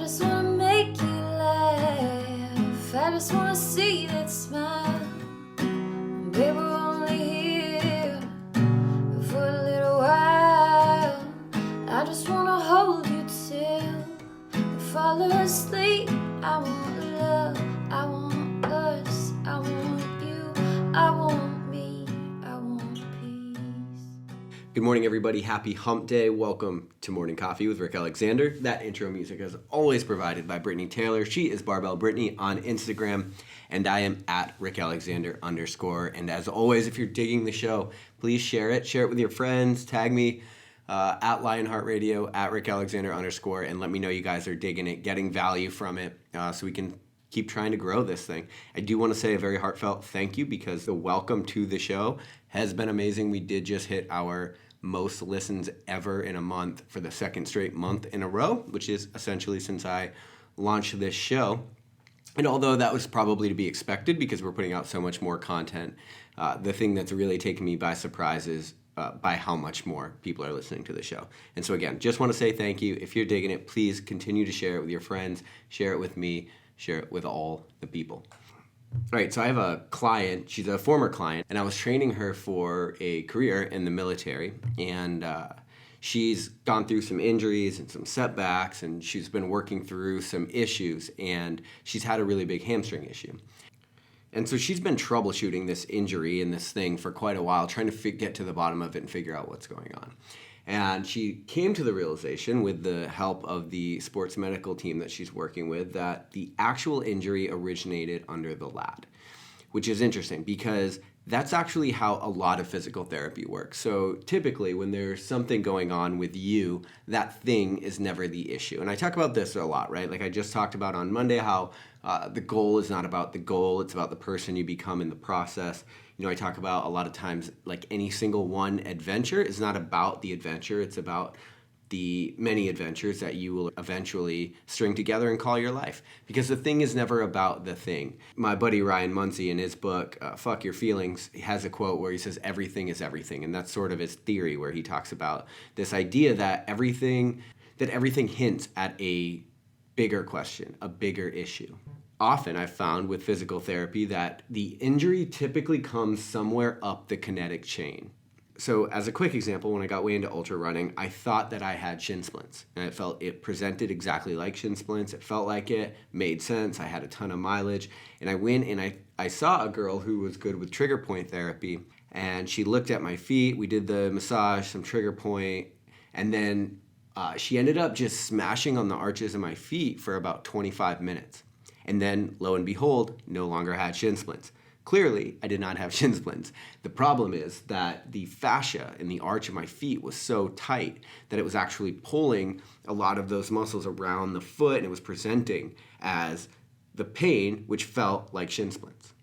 just wanna make you laugh. I just wanna see that smile. Baby, we're only here for a little while. I just wanna hold you till we fall asleep. I want love, I want us, I want you, I want me, I want peace. Good morning, everybody. Happy Hump Day. Welcome to Morning Coffee with Rick Alexander. That intro music is always provided by Brittany Taylor. She is Barbell Brittany on Instagram, and I am at Rick Alexander _. And as always, if you're digging the show, please share it. Share it with your friends. Tag me at Lionheart Radio, at Rick Alexander _, and let me know you guys are digging it, getting value from it, so we can keep trying to grow this thing. I do want to say a very heartfelt thank you because the welcome to the show has been amazing. We did just hit our most listens ever in a month for the second straight month in a row, which is essentially since I launched this show. And although that was probably to be expected because we're putting out so much more content, the thing that's really taken me by surprise is by how much more people are listening to the show. And so again, just want to say thank you. If you're digging it, please continue to share it with your friends, share it with me, share it with all the people. All right, so I have a client, she's a former client, and I was training her for a career in the military, and she's gone through some injuries and some setbacks, and she's been working through some issues, and she's had a really big hamstring issue. And so she's been troubleshooting this injury and this thing for quite a while, trying to get to the bottom of it and figure out what's going on. And she came to the realization with the help of the sports medical team that she's working with that the actual injury originated under the lat, which is interesting because that's actually how a lot of physical therapy works. So typically when there's something going on with you, that thing is never the issue. And I talk about this a lot, right? Like I just talked about on Monday how the goal is not about the goal, it's about the person you become in the process. You know, I talk about a lot of times, like any single one adventure is not about the adventure, it's about the many adventures that you will eventually string together and call your life. Because the thing is never about the thing. My buddy Ryan Muncie in his book, Fuck Your Feelings, has a quote where he says, everything is everything. And that's sort of his theory where he talks about this idea that everything hints at a bigger question, a bigger issue. Often I've found with physical therapy that the injury typically comes somewhere up the kinetic chain. So as a quick example, when I got way into ultra running, I thought that I had shin splints. And it presented exactly like shin splints. It felt like it, made sense. I had a ton of mileage. And I went and I saw a girl who was good with trigger point therapy. And she looked at my feet. We did the massage, some trigger point. And then she ended up just smashing on the arches of my feet for about 25 minutes. And then, lo and behold, no longer had shin splints. Clearly, I did not have shin splints. The problem is that the fascia in the arch of my feet was so tight that it was actually pulling a lot of those muscles around the foot, and it was presenting as the pain, which felt like shin splints.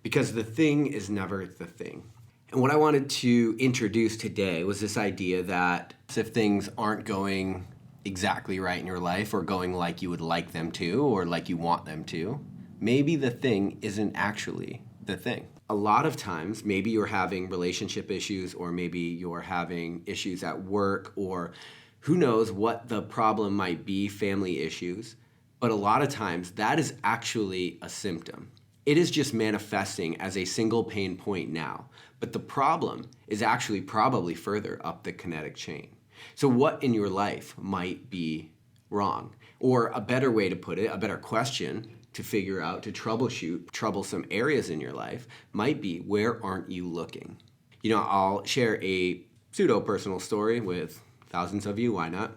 Because the thing is never the thing. And what I wanted to introduce today was this idea that if things aren't going exactly right in your life or going like you would like them to or like you want them to, maybe the thing isn't actually the thing. A lot of times, maybe you're having relationship issues or maybe you're having issues at work or who knows what the problem might be, family issues, but a lot of times that is actually a symptom. It is just manifesting as a single pain point now, but the problem is actually probably further up the kinetic chain. So what in your life might be wrong? Or a better way to put it, a better question to figure out, to troubleshoot troublesome areas in your life might be, where aren't you looking? You know, I'll share a pseudo-personal story with thousands of you, why not?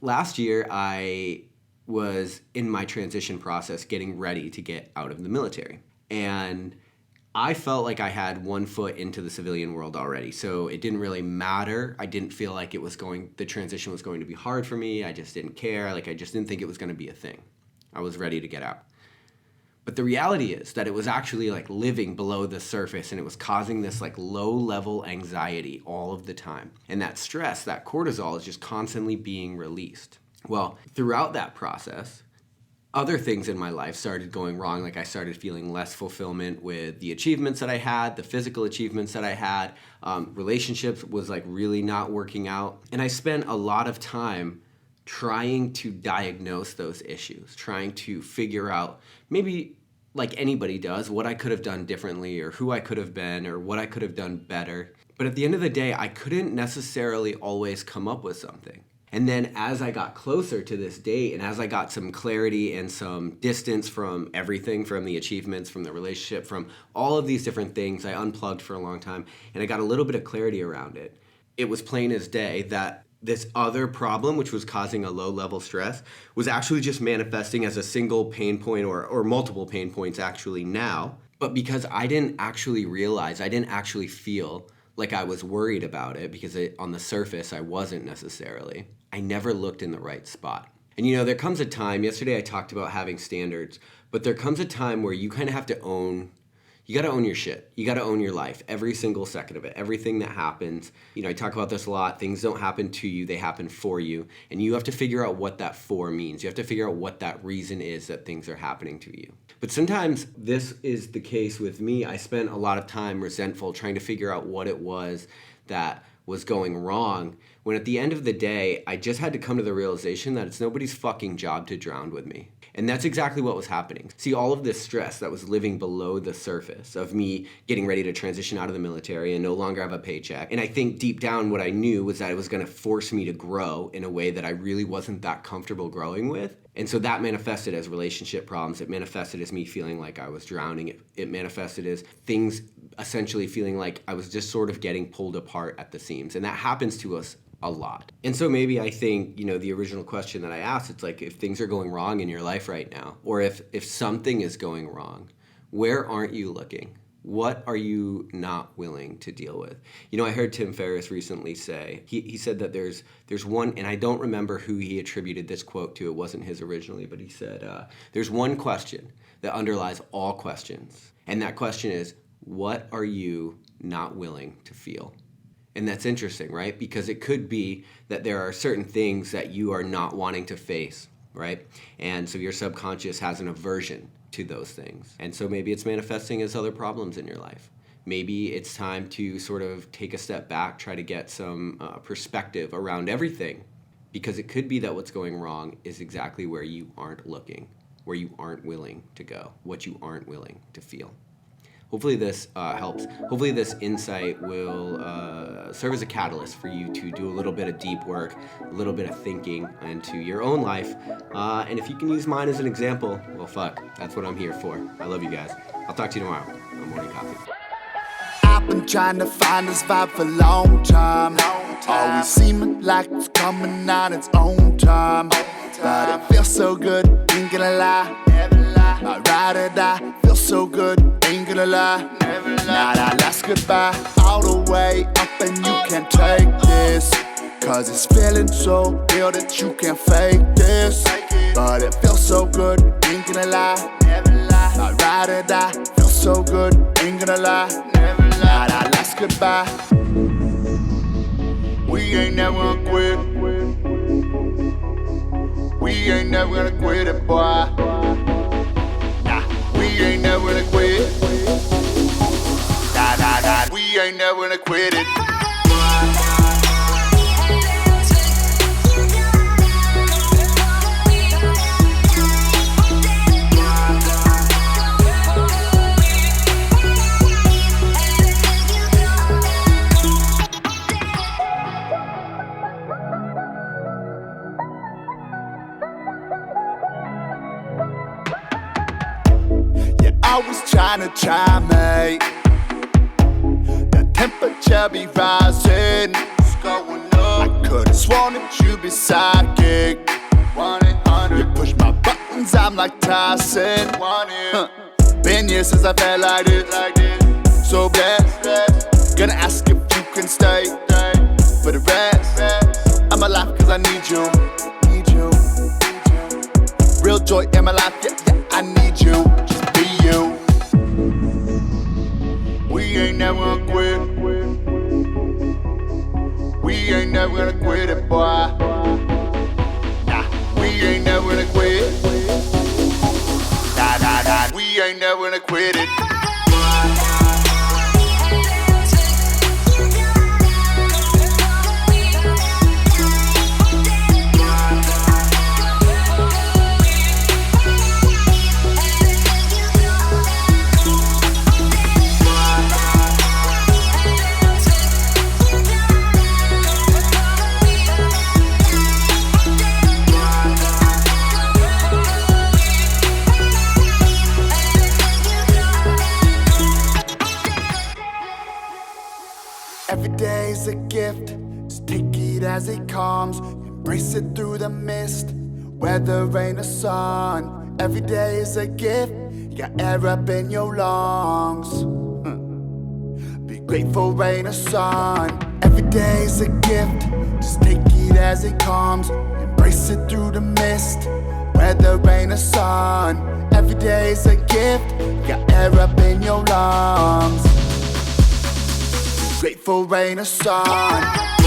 Last year, I was in my transition process getting ready to get out of the military. And I felt like I had one foot into the civilian world already, so it didn't really matter. I didn't feel like the transition was going to be hard for me. I just didn't care. I just didn't think it was going to be a thing. I was ready to get out. But the reality is that it was actually living below the surface, and it was causing this low-level anxiety all of the time. And that stress, that cortisol, is just constantly being released. Well, throughout that process, other things in my life started going wrong. I started feeling less fulfillment with the achievements that I had, the physical achievements that I had. Relationships was really not working out. And I spent a lot of time trying to diagnose those issues, trying to figure out, maybe like anybody does, what I could have done differently or who I could have been or what I could have done better. But at the end of the day, I couldn't necessarily always come up with something. And then as I got closer to this date and as I got some clarity and some distance from everything, from the achievements, from the relationship, from all of these different things, I unplugged for a long time and I got a little bit of clarity around it. It was plain as day that this other problem, which was causing a low-level stress, was actually just manifesting as a single pain point or multiple pain points actually now. But because I didn't actually realize, I didn't actually feel like I was worried about it, because on the surface I wasn't necessarily, I never looked in the right spot. And there comes a time, yesterday I talked about having standards, but there comes a time where you kind of have to you got to own your shit. You got to own your life, every single second of it, everything that happens. I talk about this a lot. Things don't happen to you, they happen for you. And you have to figure out what that for means. You have to figure out what that reason is that things are happening to you. But sometimes this is the case with me. I spent a lot of time resentful trying to figure out what it was that was going wrong, when at the end of the day, I just had to come to the realization that it's nobody's fucking job to drown with me. And that's exactly what was happening. See, all of this stress that was living below the surface of me getting ready to transition out of the military and no longer have a paycheck. And I think deep down what I knew was that it was going to force me to grow in a way that I really wasn't that comfortable growing with. And so that manifested as relationship problems. It manifested as me feeling like I was drowning. It manifested as things essentially feeling like I was just sort of getting pulled apart at the seams. And that happens to us a lot. And so maybe I think, the original question that I asked, it's like, if things are going wrong in your life right now, or if something is going wrong, where aren't you looking? What are you not willing to deal with? I heard Tim Ferriss recently say, he said that there's one, and I don't remember who he attributed this quote to, it wasn't his originally, but he said, there's one question that underlies all questions. And that question is, what are you not willing to feel? And that's interesting, right? Because it could be that there are certain things that you are not wanting to face, right? And so your subconscious has an aversion to those things. And so maybe it's manifesting as other problems in your life. Maybe it's time to sort of take a step back, try to get some perspective around everything, because it could be that what's going wrong is exactly where you aren't looking, where you aren't willing to go, what you aren't willing to feel. Hopefully this helps. Hopefully this insight will serve as a catalyst for you to do a little bit of deep work, a little bit of thinking into your own life. And if you can use mine as an example, well, fuck, that's what I'm here for. I love you guys. I'll talk to you tomorrow on Morning Coffee. I've been trying to find this vibe for a long time. Always seeming like it's coming on its own time. But it feels so good, ain't gonna lie. My ride or die, feels so good, ain't gonna lie. Now that last goodbye, all the way up and you can't take this. Cause it's feeling so real that you can't fake this. But it feels so good, ain't gonna lie. My ride or die, feels so good, ain't gonna lie. Now that last goodbye, we ain't never gonna quit. We ain't never gonna quit it, boy. We ain't never gonna quit. We ain't never gonna quit it. Always trying to chime me. The temperature be rising. I could've sworn that you be psychic. 1-800. You push my buttons, I'm like Tyson. Been years since I felt like this. So blessed. Gonna ask if you can stay. For the rest, I'm alive cause I need you. Real joy in my life, yeah, I need you. Just be you. We ain't never gonna quit. We ain't never gonna quit it, boy. We ain't never gonna quit. We ain't never gonna quit it. as it comes. Embrace it through the mist, weather, rain, or sun. Every day is a gift, you got air up in your lungs. Be grateful, rain or sun. Every day is a gift, just take it as it comes. Embrace it through the mist, weather, rain or sun. Every day is a gift, you got air up in your lungs. Be grateful, rain or sun.